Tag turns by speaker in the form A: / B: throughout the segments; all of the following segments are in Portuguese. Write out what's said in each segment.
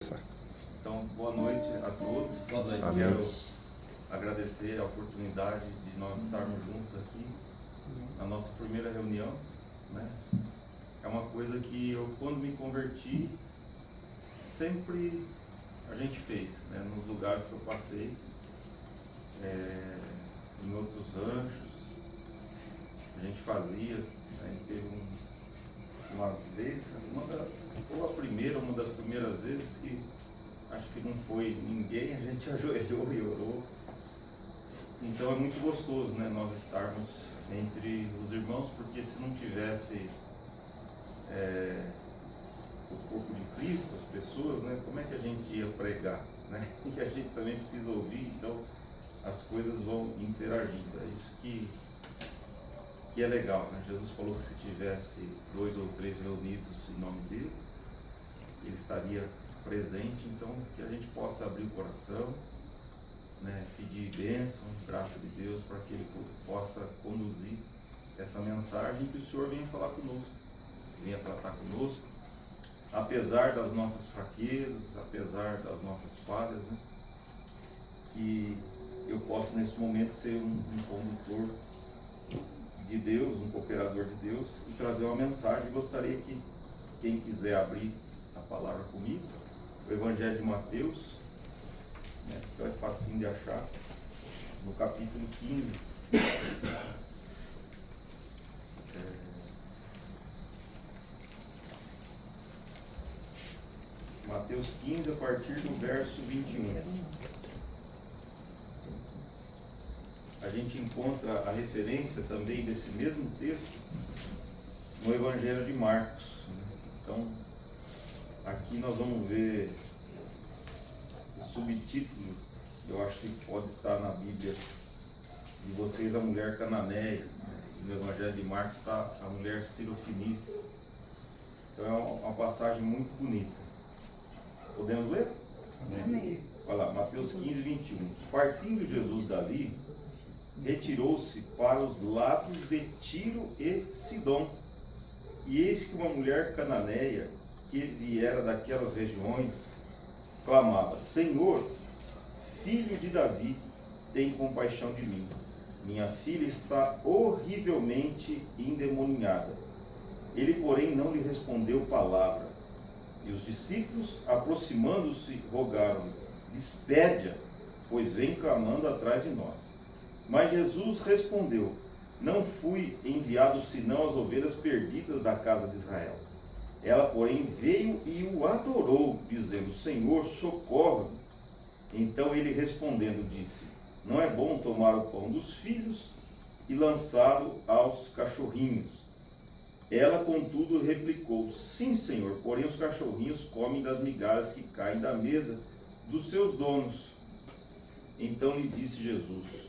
A: Então, boa noite a todos.
B: Boa noite.
A: Quero agradecer a oportunidade de nós estarmos juntos aqui na nossa primeira reunião, né? É uma coisa que eu, quando me converti, sempre a gente fez, né? Nos lugares que eu passei, em outros ranchos, a gente fazia, né? Teve uma vez, ou a primeira, uma das primeiras vezes que acho que não foi ninguém, a gente ajoelhou e orou. Então é muito gostoso, né, nós estarmos entre os irmãos, porque se não tivesse o corpo de Cristo, as pessoas, né, como é que a gente ia pregar, né? E a gente também precisa ouvir, então as coisas vão interagindo. É isso que é legal, né? Jesus falou que se tivesse 2 ou 3 reunidos em nome dele, ele estaria presente. Então que a gente possa abrir o coração, né, pedir bênção, graça de Deus, para que ele possa conduzir essa mensagem, que o Senhor venha falar conosco, venha tratar conosco, apesar das nossas fraquezas, apesar das nossas falhas, né, que eu possa nesse momento ser um condutor de Deus, um cooperador de Deus, e trazer uma mensagem. Gostaria que quem quiser abrir a palavra comigo, o Evangelho de Mateus, né, então é facinho de achar, no capítulo 15. Mateus 15, a partir do verso 21. A gente encontra a referência também desse mesmo texto no Evangelho de Marcos, né? Então, aqui nós vamos ver o subtítulo, eu acho que pode estar na Bíblia de vocês, a mulher cananeia, né? No Evangelho de Marcos está a mulher sirofenícia. Então é uma passagem muito bonita. Podemos ler?
C: Amém.
A: Olha lá, Mateus 15, 21. Partindo Jesus dali, retirou-se para os lados de Tiro e Sidom. E eis que uma mulher cananeia, que viera daquelas regiões, clamava: Senhor, filho de Davi, tem compaixão de mim. Minha filha está horrivelmente endemoniada. Ele, porém, não lhe respondeu palavra. E os discípulos, aproximando-se, rogaram-lhe: despede-a, pois vem clamando atrás de nós. Mas Jesus respondeu: não fui enviado senão às ovelhas perdidas da casa de Israel. Ela, porém, veio e o adorou, dizendo: Senhor, socorre-me. Então ele respondendo disse: não é bom tomar o pão dos filhos e lançá-lo aos cachorrinhos. Ela, contudo, replicou: sim, Senhor, porém os cachorrinhos comem das migalhas que caem da mesa dos seus donos. Então lhe disse Jesus: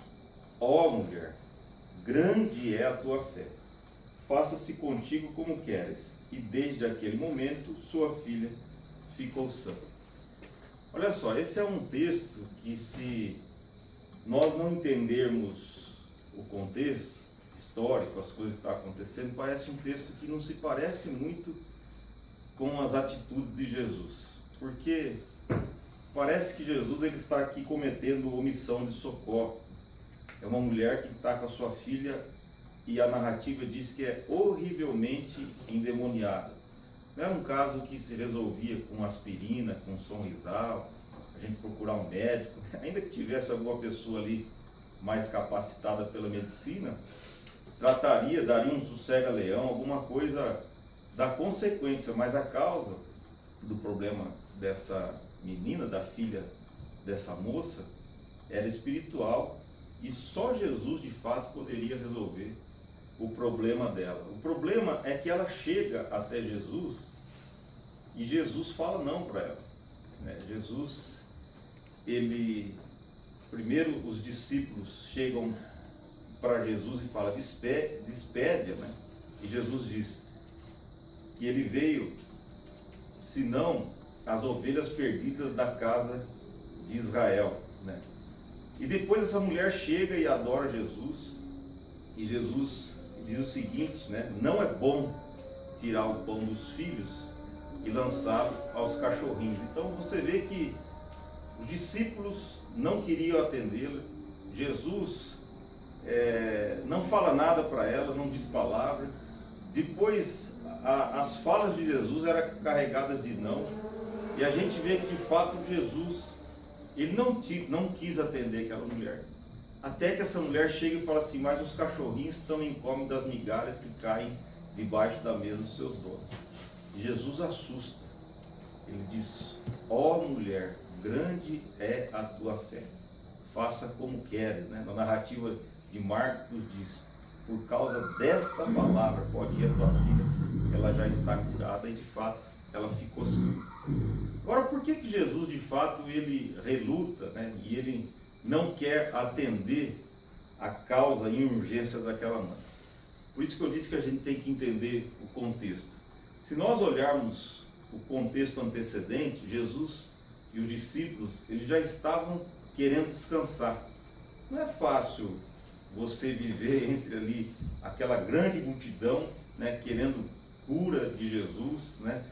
A: ó mulher, grande é a tua fé, faça-se contigo como queres. E desde aquele momento sua filha ficou sã. Olha só, esse é um texto que, se nós não entendermos o contexto histórico, as coisas que estão acontecendo, parece um texto que não se parece muito com as atitudes de Jesus, porque parece que Jesus ele está aqui cometendo omissão de socorro. É uma mulher que está com a sua filha e a narrativa diz que é horrivelmente endemoniada. Não era um caso que se resolvia com aspirina, com sonrisal, a gente procurar um médico, ainda que tivesse alguma pessoa ali mais capacitada pela medicina, trataria, daria um sossega-leão, alguma coisa da consequência, mas a causa do problema dessa menina, da filha dessa moça, era espiritual. E só Jesus, de fato, poderia resolver o problema dela. O problema é que ela chega até Jesus e Jesus fala não para ela, né? Jesus, primeiro os discípulos chegam para Jesus e falam: despede-a, né? E Jesus diz que ele veio, senão as ovelhas perdidas da casa de Israel, né? E depois essa mulher chega e adora Jesus, e Jesus diz o seguinte, né? Não é bom tirar o pão dos filhos e lançado aos cachorrinhos. Então você vê que os discípulos não queriam atendê-la. Jesus não fala nada para ela, não diz palavra. Depois as falas de Jesus eram carregadas de não. E a gente vê que de fato Jesus, ele não quis atender aquela mulher. Até que essa mulher chega e fala assim: mas os cachorrinhos também comem das migalhas que caem debaixo da mesa dos seus donos. E Jesus assusta. Ele diz: ó mulher, grande é a tua fé. Faça como queres, né? Na narrativa de Marcos diz: por causa desta palavra, pode ir a tua filha, ela já está curada. E de fato, ela ficou assim. Agora, por que Jesus, de fato, ele reluta, né? E ele não quer atender a causa e urgência daquela mãe? Por isso que eu disse que a gente tem que entender o contexto. Se nós olharmos o contexto antecedente, Jesus e os discípulos, eles já estavam querendo descansar. Não é fácil você viver entre ali aquela grande multidão, né, querendo cura de Jesus, né,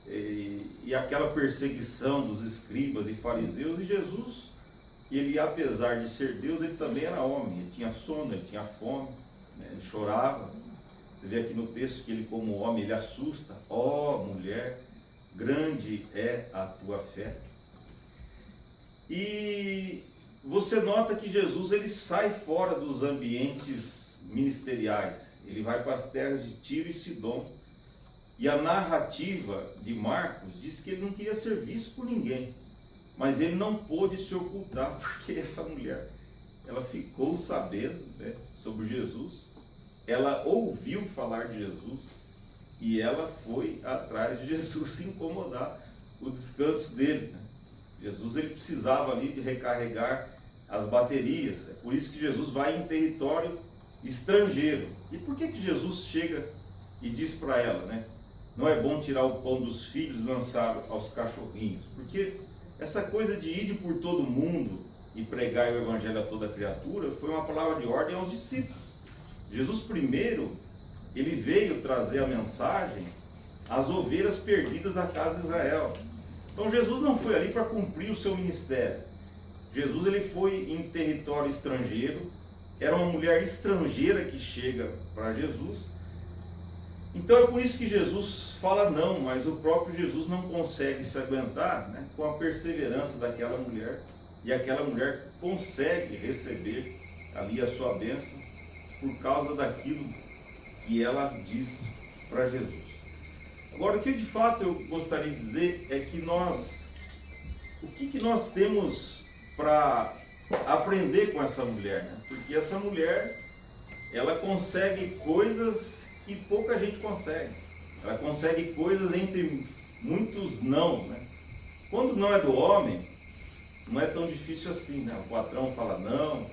A: e aquela perseguição dos escribas e fariseus. E Jesus, ele, apesar de ser Deus, ele também era homem. Ele tinha sono, ele tinha fome, né, ele chorava. Você vê aqui no texto que ele, como homem, ele assusta: ó mulher, grande é a tua fé. E você nota que Jesus, ele sai fora dos ambientes ministeriais. Ele vai para as terras de Tiro e Sidom. E a narrativa de Marcos diz que ele não queria ser visto por ninguém. Mas ele não pôde se ocultar, porque essa mulher, ela ficou sabendo, né, sobre Jesus. Ela ouviu falar de Jesus. E ela foi atrás de Jesus se incomodar o descanso dele, né? Jesus, ele precisava ali de recarregar as baterias. É por isso que Jesus vai em território estrangeiro. E por que Jesus chega e diz para ela, né? Não é bom tirar o pão dos filhos e lançar aos cachorrinhos. Porque essa coisa de ir por todo mundo e pregar o evangelho a toda criatura foi uma palavra de ordem aos discípulos. Jesus primeiro, ele veio trazer a mensagem às ovelhas perdidas da casa de Israel. Então Jesus não foi ali para cumprir o seu ministério. Jesus, ele foi em território estrangeiro. Era uma mulher estrangeira que chega para Jesus. Então é por isso que Jesus fala não, mas o próprio Jesus não consegue se aguentar, né, com a perseverança daquela mulher. E aquela mulher consegue receber ali a sua bênção por causa daquilo que ela diz para Jesus. Agora, o que de fato eu gostaria de dizer é que o que nós temos para aprender com essa mulher, né? Porque essa mulher, ela consegue coisas que pouca gente consegue. Ela consegue coisas entre muitos não, né? Quando não é do homem, não é tão difícil assim, né? O patrão fala não,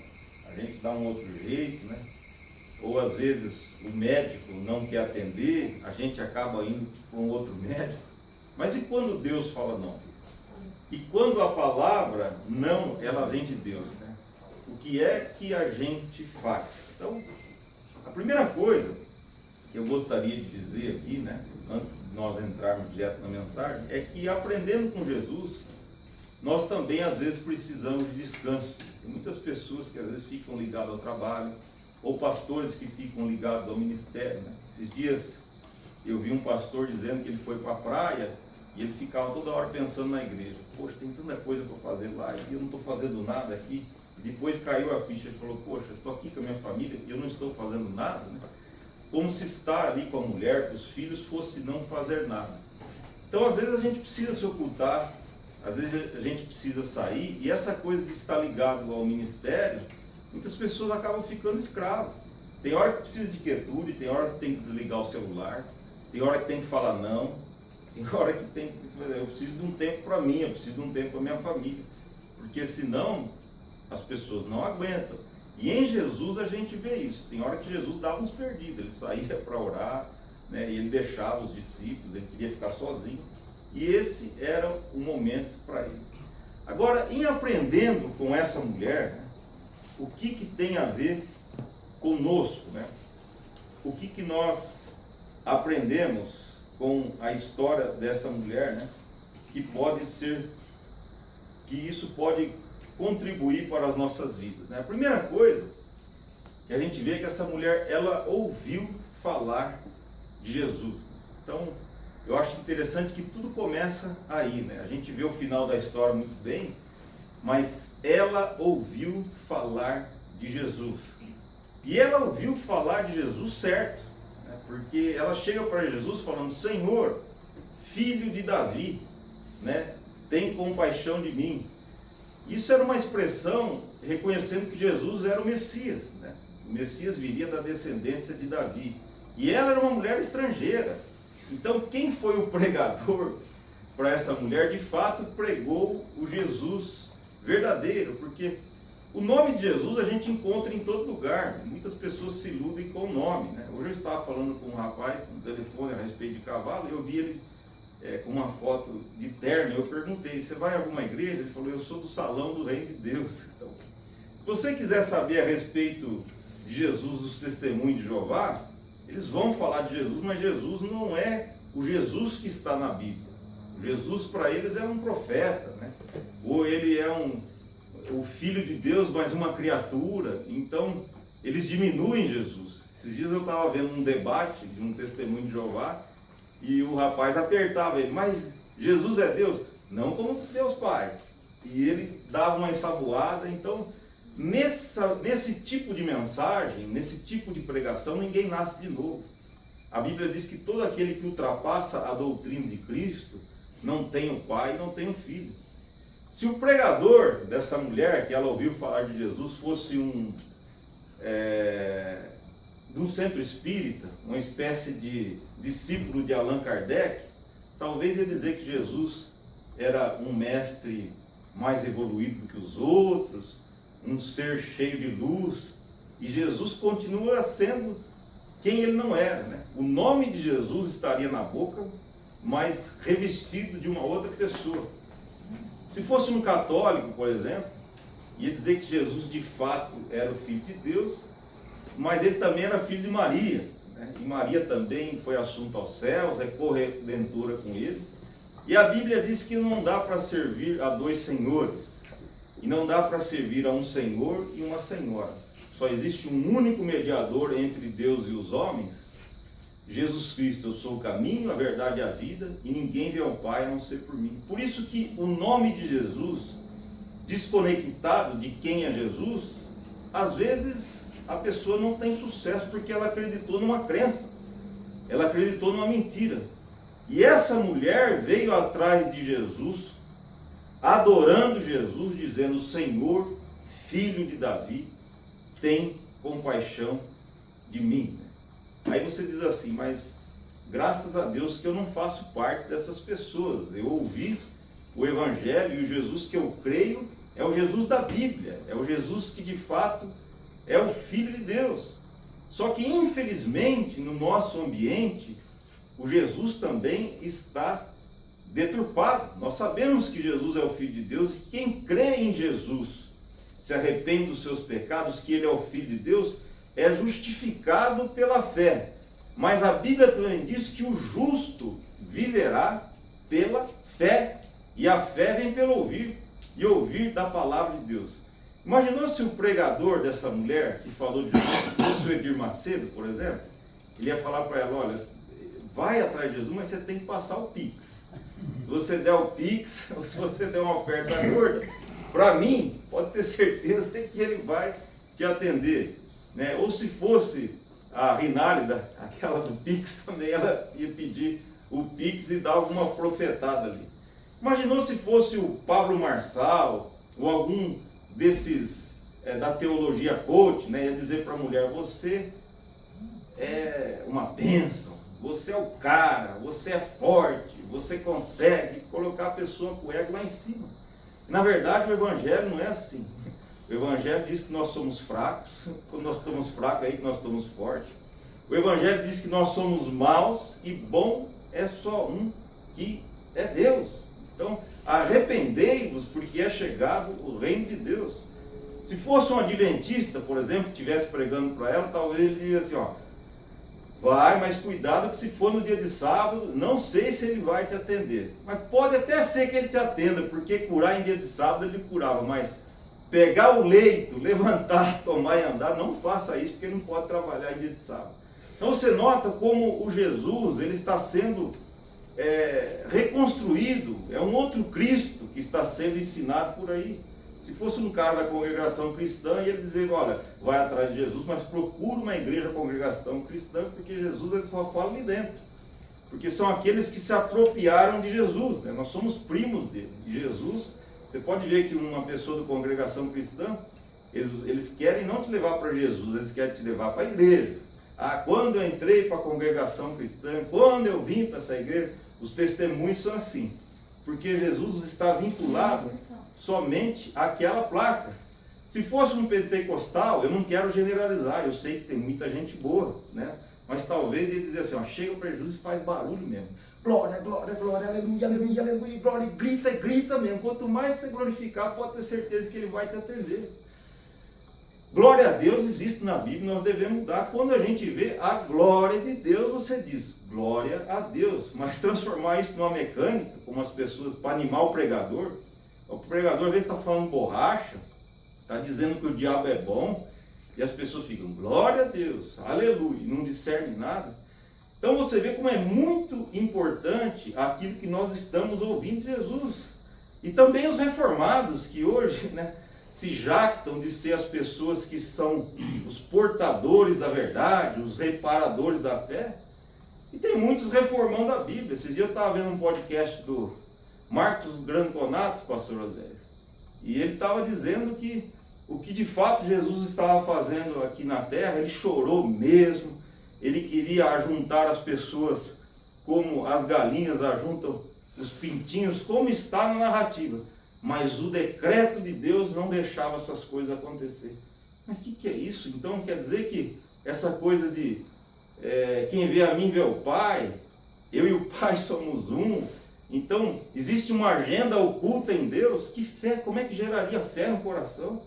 A: a gente dá um outro jeito, né? Ou às vezes o médico não quer atender, a gente acaba indo para um outro médico. Mas e quando Deus fala não? E quando a palavra não, ela vem de Deus, né? O que é que a gente faz? Então, a primeira coisa que eu gostaria de dizer aqui, né, antes de nós entrarmos direto na mensagem, é que aprendendo com Jesus, nós também às vezes precisamos de descanso. Tem muitas pessoas que às vezes ficam ligadas ao trabalho, ou pastores que ficam ligados ao ministério, né? Esses dias eu vi um pastor dizendo que ele foi para a praia e ele ficava toda hora pensando na igreja. Poxa, tem tanta coisa para fazer lá e eu não estou fazendo nada aqui. E depois caiu a ficha e falou: poxa, eu estou aqui com a minha família e eu não estou fazendo nada, né? Como se estar ali com a mulher, com os filhos, fosse não fazer nada. Então às vezes a gente precisa se ocultar, às vezes a gente precisa sair, e essa coisa de estar ligado ao ministério, muitas pessoas acabam ficando escravos. Tem hora que precisa de quietude, tem hora que tem que desligar o celular, tem hora que tem que falar não, tem hora que tem que... Eu preciso de um tempo para mim, eu preciso de um tempo para minha família, porque senão as pessoas não aguentam. E em Jesus a gente vê isso. Tem hora que Jesus dava uns perdidos, ele saía para orar, né, e ele deixava os discípulos, ele queria ficar sozinho, e esse era o momento para ele. Agora, em aprendendo com essa mulher, né, o que tem a ver conosco, né? O que nós aprendemos com a história dessa mulher, né? Que isso pode contribuir para as nossas vidas, né? A primeira coisa que a gente vê é que essa mulher, ela ouviu falar de Jesus. Então, eu acho interessante que tudo começa aí, né? A gente vê o final da história muito bem, mas ela ouviu falar de Jesus. E ela ouviu falar de Jesus certo, né? Porque ela chega para Jesus falando: Senhor, filho de Davi, né? Tem compaixão de mim. Isso era uma expressão reconhecendo que Jesus era o Messias, né? O Messias viria da descendência de Davi. E ela era uma mulher estrangeira. Então, quem foi o pregador para essa mulher, de fato, pregou o Jesus verdadeiro, porque o nome de Jesus a gente encontra em todo lugar. Muitas pessoas se iludem com o nome, né? Hoje eu estava falando com um rapaz no telefone a respeito de cavalo, e eu vi ele com uma foto de terno. Eu perguntei: você vai a alguma igreja? Ele falou: eu sou do salão do reino de Deus. Então, se você quiser saber a respeito de Jesus dos testemunhos de Jeová, eles vão falar de Jesus, mas Jesus não é o Jesus que está na Bíblia. O Jesus para eles é um profeta, né? Ou ele é o Filho de Deus, mas uma criatura. Então, eles diminuem Jesus. Esses dias eu estava vendo um debate de um testemunho de Jeová, e o rapaz apertava ele: mas Jesus é Deus? Não como Deus Pai. E ele dava uma ensaboada. Então, nesse tipo de mensagem, nesse tipo de pregação, ninguém nasce de novo. A Bíblia diz que todo aquele que ultrapassa a doutrina de Cristo não tem o Pai e não tem o Filho. Se o pregador dessa mulher, que ela ouviu falar de Jesus, fosse de um centro espírita, uma espécie de discípulo de Allan Kardec, talvez ele dizer que Jesus era um mestre mais evoluído do que os outros, um ser cheio de luz, e Jesus continua sendo quem ele não era, né? O nome de Jesus estaria na boca, mas revestido de uma outra pessoa. Se fosse um católico, por exemplo, ia dizer que Jesus de fato era o Filho de Deus, mas ele também era filho de Maria, né? E Maria também foi assunta aos céus, é corredentora com ele. E a Bíblia diz que não dá para servir a dois senhores, e não dá para servir a um senhor e uma senhora. Só existe um único mediador entre Deus e os homens, Jesus Cristo. Eu sou o caminho, a verdade e a vida, e ninguém vê ao Pai a não ser por mim. Por isso que o nome de Jesus, desconectado de quem é Jesus, às vezes a pessoa não tem sucesso porque ela acreditou numa crença, ela acreditou numa mentira. E essa mulher veio atrás de Jesus, adorando Jesus, dizendo: Senhor, filho de Davi, tem compaixão de mim. Aí você diz assim: mas graças a Deus que eu não faço parte dessas pessoas. Eu ouvi o Evangelho, e o Jesus que eu creio é o Jesus da Bíblia, é o Jesus que de fato é o Filho de Deus. Só que infelizmente no nosso ambiente o Jesus também está deturpado. Nós sabemos que Jesus é o Filho de Deus, e quem crê em Jesus se arrepende dos seus pecados, que ele é o Filho de Deus, é justificado pela fé. Mas a Bíblia também diz que o justo viverá pela fé, e a fé vem pelo ouvir, e ouvir da palavra de Deus. Imaginou se o pregador dessa mulher que falou de Jesus fosse o Edir Macedo, por exemplo? Ele ia falar para ela: olha, vai atrás de Jesus, mas você tem que passar o Pix. Se você der o Pix, ou se você der uma oferta gorda, para mim, pode ter certeza que ele vai te atender, né? Ou se fosse a Rinálida, aquela do Pix, também ela ia pedir o Pix e dar alguma profetada ali. Imaginou se fosse o Pablo Marçal, ou algum desses da teologia coach, né? Ia dizer para a mulher: você é uma bênção, você é o cara, você é forte, você consegue colocar a pessoa com o ego lá em cima. Na verdade, o Evangelho não é assim. O Evangelho diz que nós somos fracos, quando nós estamos fracos aí que nós estamos fortes. O Evangelho diz que nós somos maus e bom é só um, que é Deus. Então, arrependei-vos, porque é chegado o reino de Deus. Se fosse um adventista, por exemplo, que estivesse pregando para ela, talvez ele diria assim: ó, Vai, mas cuidado que se for no dia de sábado, não sei se ele vai te atender. Mas pode até ser que ele te atenda, porque curar em dia de sábado ele curava, mas pegar o leito, levantar, tomar e andar, não faça isso, porque não pode trabalhar em dia de sábado. Então você nota como o Jesus, ele está sendo reconstruído, é um outro Cristo que está sendo ensinado por aí. Se fosse um cara da congregação cristã, ia dizer, olha, vai atrás de Jesus, mas procura uma igreja, congregação cristã, porque Jesus ele só fala ali dentro. Porque são aqueles que se apropriaram de Jesus, né? Nós somos primos dele. E Jesus, você pode ver que uma pessoa da congregação cristã, eles querem não te levar para Jesus, eles querem te levar para a igreja. Ah, quando eu entrei para a congregação cristã, quando eu vim para essa igreja, os testemunhos são assim. Porque Jesus está vinculado somente àquela placa. Se fosse um pentecostal, eu não quero generalizar, eu sei que tem muita gente boa, né? Mas talvez ele dizer assim, ó, chega para Jesus e faz barulho mesmo. Glória, glória, glória, aleluia, aleluia, aleluia, glória, grita, grita mesmo. Quanto mais você glorificar, pode ter certeza que ele vai te atender. Glória a Deus existe na Bíblia, nós devemos dar. Quando a gente vê a glória de Deus, você diz, glória a Deus. Mas transformar isso numa mecânica, como as pessoas, para animar o pregador às vezes está falando borracha, está dizendo que o diabo é bom, e as pessoas ficam, glória a Deus, aleluia, e não discernem nada. Então você vê como é muito importante aquilo que nós estamos ouvindo de Jesus. E também os reformados, que hoje, né, se jactam de ser as pessoas que são os portadores da verdade, os reparadores da fé. E tem muitos reformando a Bíblia. Esses dias eu estava vendo um podcast do Marcos Granconato, pastor Osés, e ele estava dizendo que o que de fato Jesus estava fazendo aqui na terra, ele chorou mesmo, ele queria ajuntar as pessoas como as galinhas ajuntam os pintinhos, como está na narrativa. Mas o decreto de Deus não deixava essas coisas acontecer. Mas o que é isso? Então quer dizer que essa coisa de quem vê a mim vê o Pai, eu e o Pai somos um. Então existe uma agenda oculta em Deus. Que fé, como é que geraria fé no coração?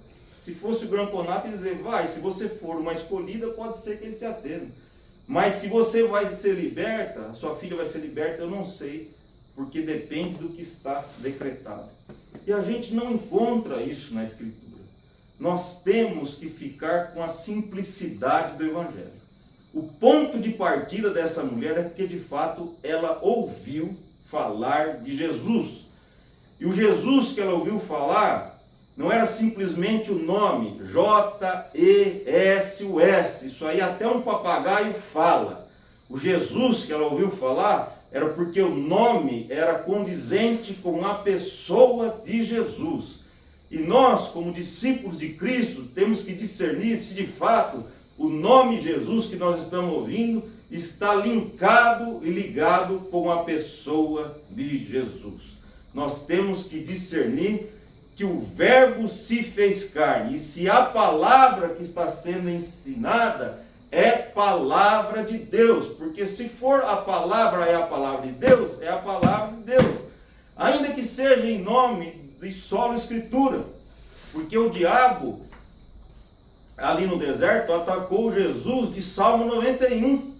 A: Se fosse o Granconato e dizer, vai, se você for uma escolhida, pode ser que ele te atenda. Mas se você vai ser liberta, a sua filha vai ser liberta, eu não sei, porque depende do que está decretado. E a gente não encontra isso na Escritura. Nós temos que ficar com a simplicidade do Evangelho. O ponto de partida dessa mulher é porque de fato ela ouviu falar de Jesus. E o Jesus que ela ouviu falar não era simplesmente o nome, J-E-S-U-S, isso aí até um papagaio fala. O Jesus que ela ouviu falar era porque o nome era condizente com a pessoa de Jesus. E nós, como discípulos de Cristo, temos que discernir se de fato o nome Jesus que nós estamos ouvindo está linkado e ligado com a pessoa de Jesus. Nós temos que discernir que o Verbo se fez carne, e se a palavra que está sendo ensinada é palavra de Deus, porque se for a palavra é a palavra de Deus, é a palavra de Deus, ainda que seja em nome de solo escritura, porque o diabo ali no deserto atacou Jesus de Salmo 91,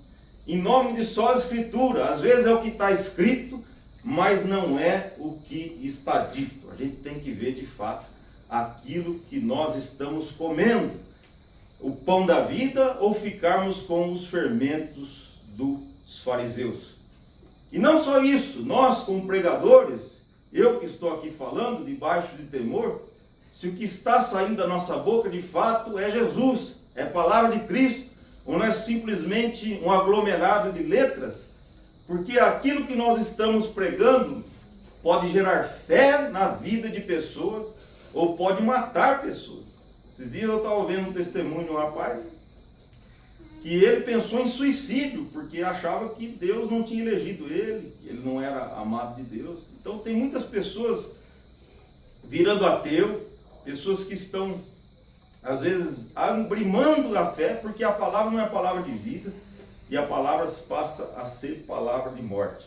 A: em nome de solo escritura. Às vezes é o que está escrito, mas não é o que está dito. A gente tem que ver de fato aquilo que nós estamos comendo, o pão da vida, ou ficarmos com os fermentos dos fariseus. E não só isso, nós como pregadores, eu que estou aqui falando debaixo de temor, se o que está saindo da nossa boca de fato é Jesus, é a palavra de Cristo, ou não é simplesmente um aglomerado de letras, porque aquilo que nós estamos pregando pode gerar fé na vida de pessoas ou pode matar pessoas. Esses dias eu estava vendo um testemunho de um rapaz que ele pensou em suicídio porque achava que Deus não tinha elegido ele, que ele não era amado de Deus. Então tem muitas pessoas virando ateu, pessoas que estão às vezes abrimando a fé porque a palavra não é a palavra de vida e a palavra passa a ser palavra de morte.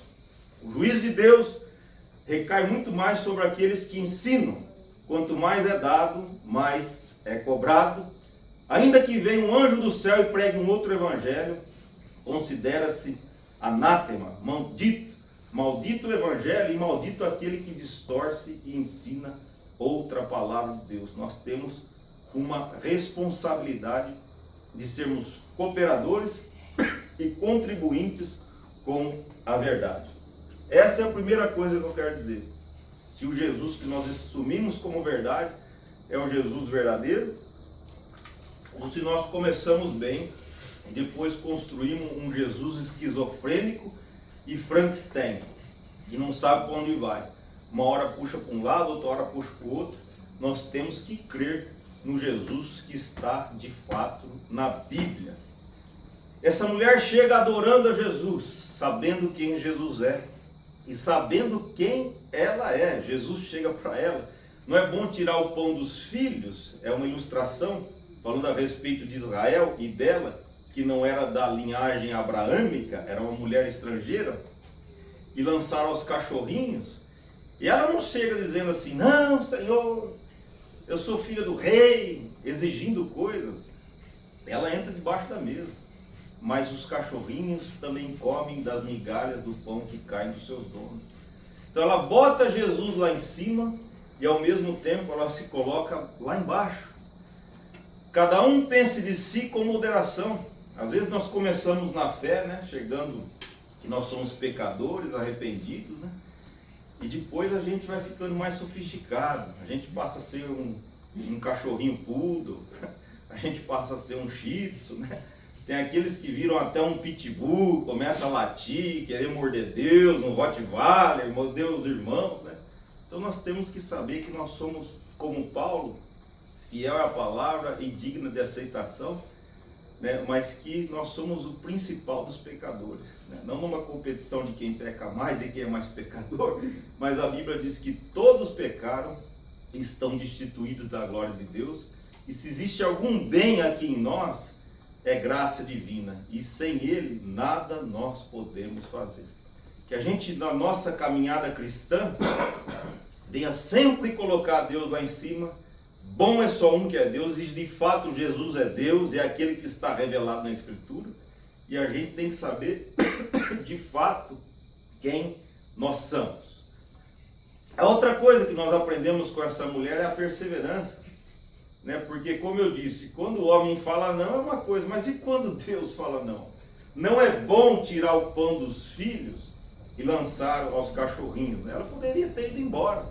A: O juízo de Deus recai muito mais sobre aqueles que ensinam. Quanto mais é dado, mais é cobrado. Ainda que venha um anjo do céu e pregue um outro evangelho, considera-se anátema, maldito o evangelho e maldito aquele que distorce e ensina outra palavra de Deus. Nós temos uma responsabilidade de sermos cooperadores e contribuintes com a verdade. Essa é a primeira coisa que eu quero dizer. Se o Jesus que nós assumimos como verdade é o Jesus verdadeiro, ou se nós começamos bem e depois construímos um Jesus esquizofrênico e Frankenstein, que não sabe para onde vai. Uma hora puxa para um lado, outra hora puxa para o outro. Nós temos que crer no Jesus que está de fato na Bíblia. Essa mulher chega adorando a Jesus, sabendo quem Jesus é e sabendo quem ela é. Jesus chega para ela. Não é bom tirar o pão dos filhos, é uma ilustração falando a respeito de Israel e dela, que não era da linhagem abraâmica, era uma mulher estrangeira, e lançaram aos cachorrinhos. E ela não chega dizendo assim: não, Senhor, eu sou filha do rei, exigindo coisas. Ela entra debaixo da mesa, mas os cachorrinhos também comem das migalhas do pão que cai dos seus donos. Então ela bota Jesus lá em cima e ao mesmo tempo ela se coloca lá embaixo. Cada um pense de si com moderação. Às vezes nós começamos na fé, né, chegando que nós somos pecadores, arrependidos, né? E depois a gente vai ficando mais sofisticado. A gente passa a ser um cachorrinho poodle, a gente passa a ser um shih tzu, né? Tem aqueles que viram até um pitbull, começa a latir, querer morder Deus, um Rottweiler, morder os irmãos, né? Então nós temos que saber que nós somos, como Paulo, fiel à palavra e digna de aceitação, né? Mas que nós somos o principal dos pecadores, né? Não numa competição de quem peca mais e quem é mais pecador, mas a Bíblia diz que todos pecaram e estão destituídos da glória de Deus, e se existe algum bem aqui em nós, é graça divina, e sem Ele nada nós podemos fazer. Que a gente, na nossa caminhada cristã, venha sempre colocar Deus lá em cima. Bom é só um que é Deus, e de fato Jesus é Deus, é aquele que está revelado na Escritura, e a gente tem que saber de fato quem nós somos. A outra coisa que nós aprendemos com essa mulher é a perseverança, né? Porque, como eu disse, quando o homem fala não é uma coisa, mas e quando Deus fala não? Não é bom tirar o pão dos filhos e lançar aos cachorrinhos, né? Ela poderia ter ido embora.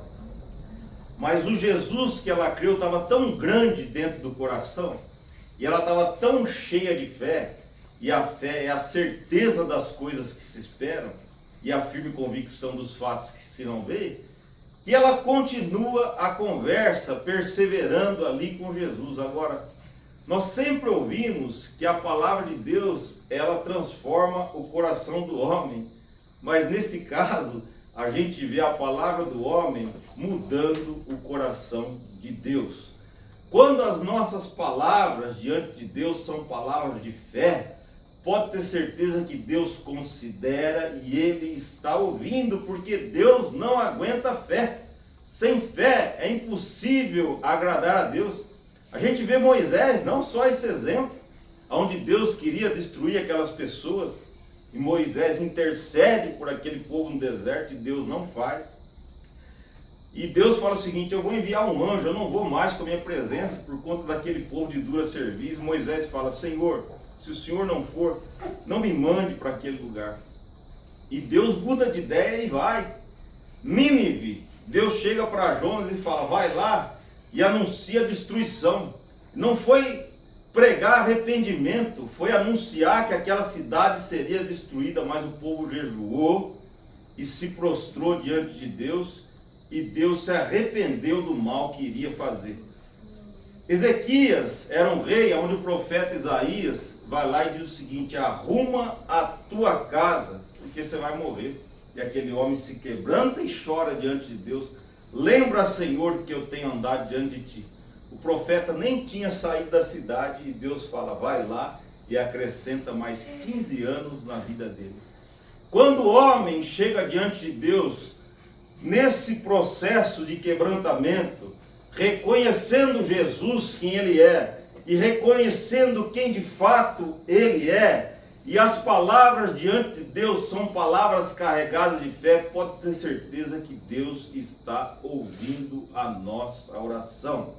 A: Mas o Jesus que ela creu estava tão grande dentro do coração, e ela estava tão cheia de fé, e a fé é a certeza das coisas que se esperam, e a firme convicção dos fatos que se não veem, que ela continua a conversa, perseverando ali com Jesus. Agora, nós sempre ouvimos que a palavra de Deus, ela transforma o coração do homem, mas nesse caso, a gente vê a palavra do homem mudando o coração de Deus. Quando as nossas palavras diante de Deus são palavras de fé, pode ter certeza que Deus considera e Ele está ouvindo, porque Deus não aguenta fé. Sem fé é impossível agradar a Deus. A gente vê Moisés, não só esse exemplo, onde Deus queria destruir aquelas pessoas, e Moisés intercede por aquele povo no deserto, e Deus não faz. E Deus fala o seguinte: eu vou enviar um anjo, eu não vou mais com a minha presença por conta daquele povo de dura serviço. Moisés fala: Senhor, se o Senhor não for, não me mande para aquele lugar. E Deus muda de ideia e vai. Nínive, Deus chega para Jonas e fala: vai lá e anuncia a destruição. Não foi pregar arrependimento, foi anunciar que aquela cidade seria destruída, mas o povo jejuou e se prostrou diante de Deus, e Deus se arrependeu do mal que iria fazer. Ezequias era um rei, onde o profeta Isaías vai lá e diz o seguinte: arruma a tua casa, porque você vai morrer. E aquele homem se quebranta e chora diante de Deus: lembra, Senhor, que eu tenho andado diante de ti. O profeta nem tinha saído da cidade, e Deus fala: vai lá, e acrescenta mais 15 anos na vida dele. Quando o homem chega diante de Deus, nesse processo de quebrantamento, reconhecendo Jesus quem Ele é, e reconhecendo quem de fato Ele é, e as palavras diante de Deus são palavras carregadas de fé, pode ter certeza que Deus está ouvindo a nossa oração.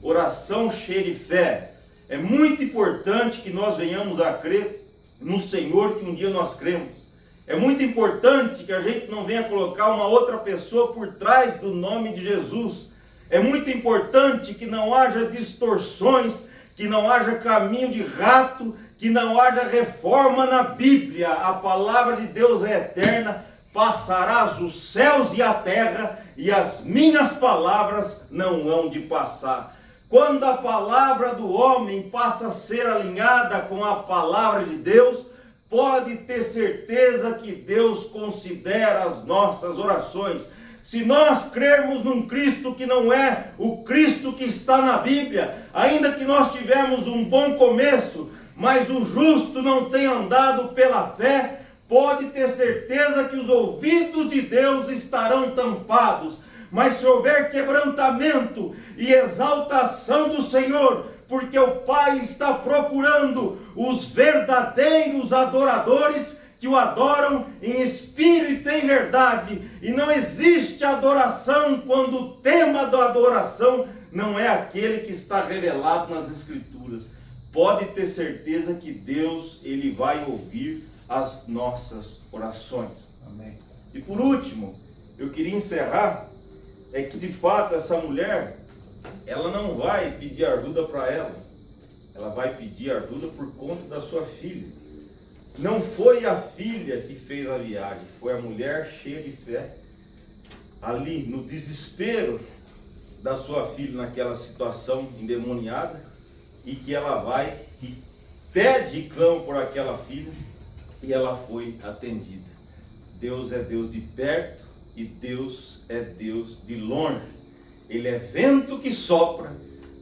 A: Oração cheia de fé. É muito importante que nós venhamos a crer no Senhor que um dia nós cremos. É muito importante que a gente não venha colocar uma outra pessoa por trás do nome de Jesus. É muito importante que não haja distorções, que não haja caminho de rato, que não haja reforma na Bíblia. A palavra de Deus é eterna, passarás os céus e a terra, e as minhas palavras não hão de passar. Quando a palavra do homem passa a ser alinhada com a palavra de Deus, pode ter certeza que Deus considera as nossas orações. Se nós crermos num Cristo que não é o Cristo que está na Bíblia, ainda que nós tivemos um bom começo, mas o justo não tem andado pela fé, pode ter certeza que os ouvidos de Deus estarão tampados. Mas se houver quebrantamento e exaltação do Senhor, porque o Pai está procurando os verdadeiros adoradores que o adoram em espírito e em verdade, e não existe adoração quando o tema da adoração não é aquele que está revelado nas Escrituras. Pode ter certeza que Deus, Ele vai ouvir as nossas orações. Amém. E por último, eu queria encerrar, é que de fato essa mulher, ela não vai pedir ajuda para ela vai pedir ajuda por conta da sua filha. Não foi a filha que fez a viagem, foi a mulher cheia de fé, ali no desespero da sua filha, naquela situação endemoniada, e que ela vai e pede e clama por aquela filha, e ela foi atendida. Deus é Deus de perto e Deus é Deus de longe. Ele é vento que sopra,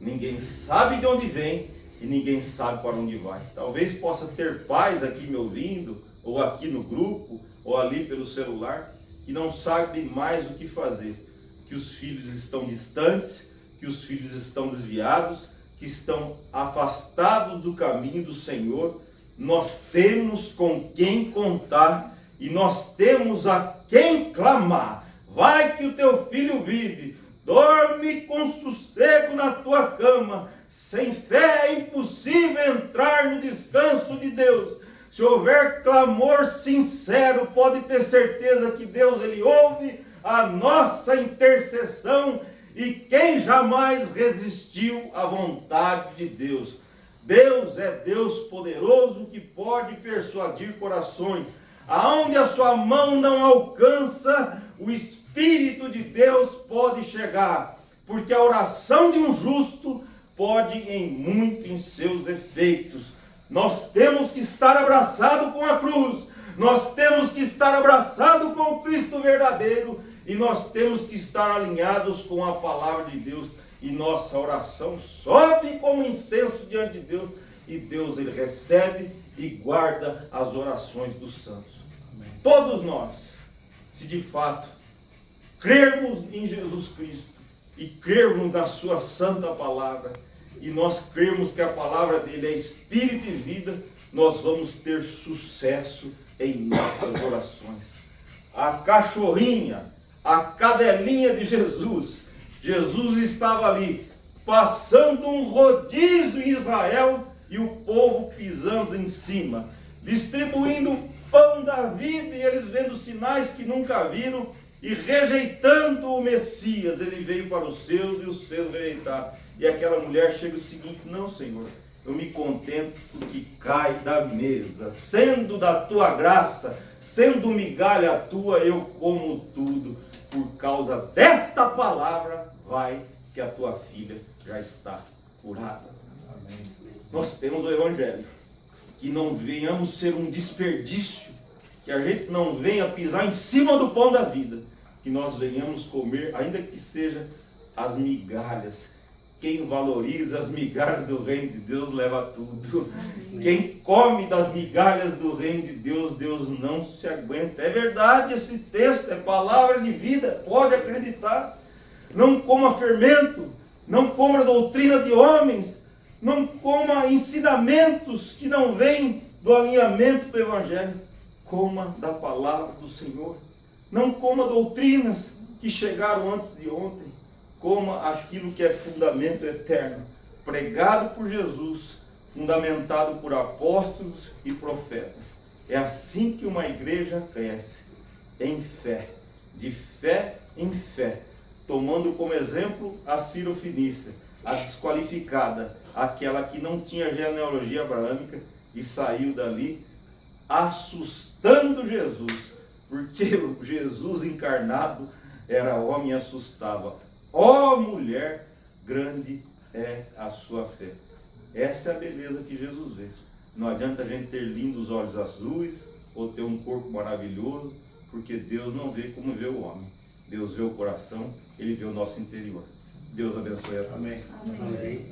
A: ninguém sabe de onde vem e ninguém sabe para onde vai. Talvez possa ter pais aqui me ouvindo, ou aqui no grupo, ou ali pelo celular, que não sabem mais o que fazer, que os filhos estão distantes, que os filhos estão desviados, que estão afastados do caminho do Senhor. Nós temos com quem contar e nós temos a quem clamar. Vai que o teu filho vive, dorme com sossego na tua cama. Sem fé é impossível entrar no descanso de Deus. Se houver clamor sincero, pode ter certeza que Deus, Ele ouve a nossa intercessão. E quem jamais resistiu à vontade de Deus? Deus é Deus poderoso que pode persuadir corações. Aonde a sua mão não alcança, o Espírito de Deus pode chegar. Porque a oração de um justo pode em muito em seus efeitos. Nós temos que estar abraçado com a cruz. Nós temos que estar abraçado com o Cristo verdadeiro. E nós temos que estar alinhados com a palavra de Deus. E nossa oração sobe como incenso diante de Deus. E Deus, Ele recebe e guarda as orações dos santos. Amém. Todos nós, se de fato crermos em Jesus Cristo e crermos na sua santa palavra, e nós crermos que a palavra dele é espírito e vida, nós vamos ter sucesso em nossas orações. A cachorrinha, a cadelinha de Jesus, Jesus estava ali, passando um rodízio em Israel, e o povo pisando em cima, distribuindo o pão da vida, e eles vendo sinais que nunca viram, e rejeitando o Messias. Ele veio para os seus, e os seus rejeitaram. E aquela mulher chega o seguinte: não, Senhor, eu me contento com o que cai da mesa, sendo da tua graça, sendo migalha tua, eu como tudo. Por causa desta palavra, vai que a tua filha já está curada. Amém. Nós temos o Evangelho, que não venhamos ser um desperdício, que a gente não venha pisar em cima do pão da vida, que nós venhamos comer, ainda que seja as migalhas. Quem valoriza as migalhas do reino de Deus leva tudo. Amém. Quem come das migalhas do reino de Deus, Deus não se aguenta. É verdade esse texto, é palavra de vida, pode acreditar. Não coma fermento, não coma doutrina de homens, não coma ensinamentos que não vêm do alinhamento do Evangelho, coma da palavra do Senhor. Não coma doutrinas que chegaram antes de ontem. Coma aquilo que é fundamento eterno, pregado por Jesus, fundamentado por apóstolos e profetas. É assim que uma igreja cresce, em fé, de fé em fé, tomando como exemplo a Ciro-Fenícia, a desqualificada, aquela que não tinha genealogia abraâmica e saiu dali assustando Jesus, porque o Jesus encarnado era homem e assustava. Ó mulher, grande é a sua fé. Essa é a beleza que Jesus vê. Não adianta a gente ter lindos olhos azuis ou ter um corpo maravilhoso, porque Deus não vê como vê o homem. Deus vê o coração, Ele vê o nosso interior. Deus abençoe a todos.
B: Amém.
C: Amém.